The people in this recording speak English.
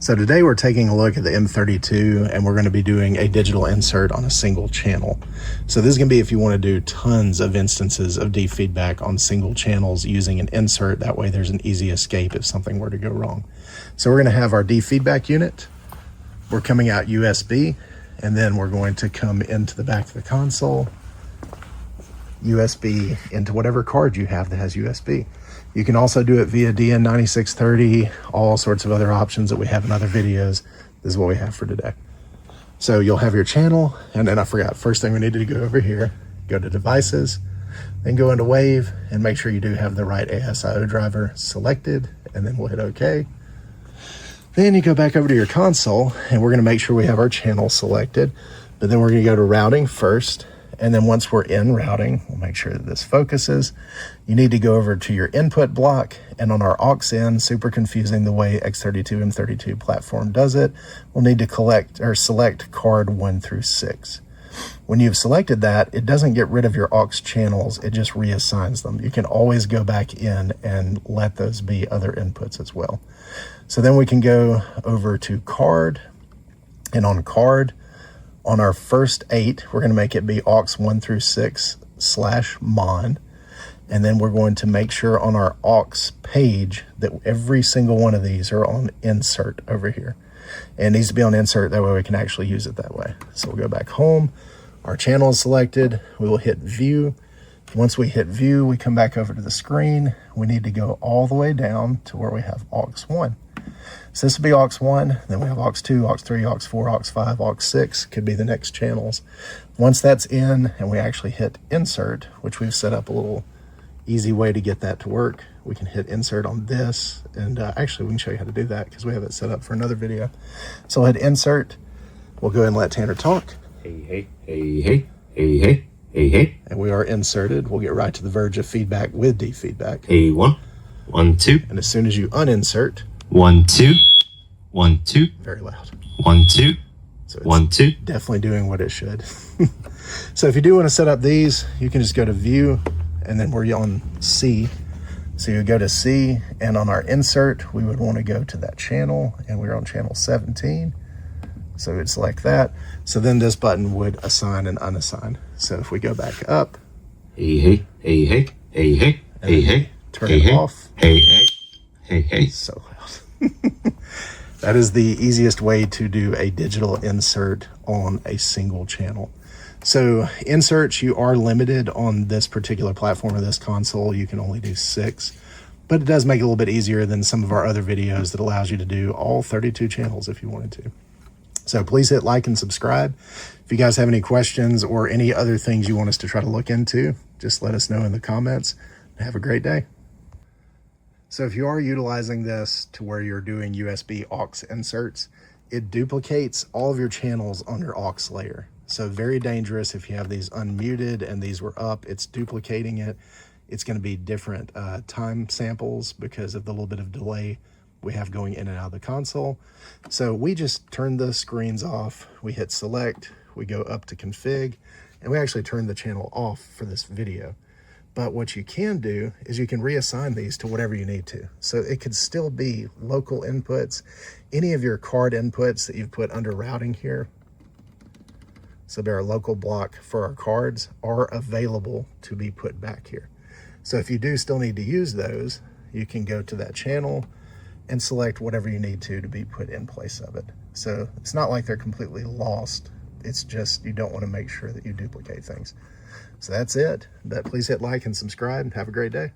So today we're taking a look at the M32 and we're going to be doing a digital insert on a single channel. So this is going to be if you want to do tons of instances of defeedback on single channels using an insert. That way there's an easy escape if something were to go wrong. So we're going to have our defeedback unit. We're coming out USB, and then we're going to come into the back of the console, USB into whatever card you have that has USB. You can also do it via DN9630, all sorts of other options that we have in other videos. This is what we have for today. So you'll have your channel, and then I forgot, first thing we need to go over here, go to devices, then go into Wave, and make sure you do have the right ASIO driver selected, and then we'll hit OK. Then you go back over to your console, and we're gonna make sure we have our channel selected, but then we're gonna go to routing first. And then once we're in routing, we'll make sure that this focuses. You need to go over to your input block, and on our aux in, super confusing the way X32 M32 platform does it, we'll need to select card 1 through 6. When you've selected that, it doesn't get rid of your aux channels, it just reassigns them. You can always go back in and let those be other inputs as well. So then we can go over to card, and on card, on our first 8, we're going to make it be aux 1 through 6 / mon. And then we're going to make sure on our aux page that every single one of these are on insert over here. And it needs to be on insert, that way we can actually use it that way. So we'll go back home, our channel is selected, we will hit view. Once we hit view, we come back over to the screen. We need to go all the way down to where we have aux 1. So this will be aux 1, then we have aux 2, aux 3, aux 4, aux 5, aux 6, could be the next channels. Once that's in and we actually hit insert, which we've set up a little easy way to get that to work, we can hit insert on this, and actually we can show you how to do that because we have it set up for another video. So we'll hit insert, we'll go ahead and let Tanner talk. Hey, hey, hey, hey, hey, hey, hey. And we are inserted. We'll get right to the verge of feedback with defeedback. Hey, 1, 1, 2. And as soon as you uninsert, 1, 2, 1, 2. Very loud. 1, 2, so it's 1, 2. Definitely doing what it should. So if you do want to set up these, you can just go to view, and then we're on C. So you go to C, and on our insert, we would want to go to that channel, and we're on channel 17. So we'd select that. So then this button would assign and unassign. So if we go back up, Hey, hey, hey, hey, hey, hey, hey, hey. turn it off. Hey, hey, hey, hey. So loud. That is the easiest way to do a digital insert on a single channel. So inserts, you are limited on this particular platform or this console. You can only do 6, but it does make it a little bit easier than some of our other videos that allows you to do all 32 channels if you wanted to. So please hit like and subscribe. If you guys have any questions or any other things you want us to try to look into, just let us know in the comments. Have a great day. So if you are utilizing this to where you're doing USB aux inserts, it duplicates all of your channels on your aux layer. So very dangerous if you have these unmuted and these were up, it's duplicating it. It's going to be different time samples because of the little bit of delay we have going in and out of the console. So we just turn the screens off, we hit select, we go up to config, and we actually turn the channel off for this video. But what you can do is you can reassign these to whatever you need to. So it could still be local inputs, any of your card inputs that you've put under routing here. So our local block for our cards are available to be put back here. So if you do still need to use those, you can go to that channel and select whatever you need to be put in place of it. So it's not like they're completely lost. It's just you don't want to make sure that you duplicate things. So that's it. But please hit like and subscribe and have a great day.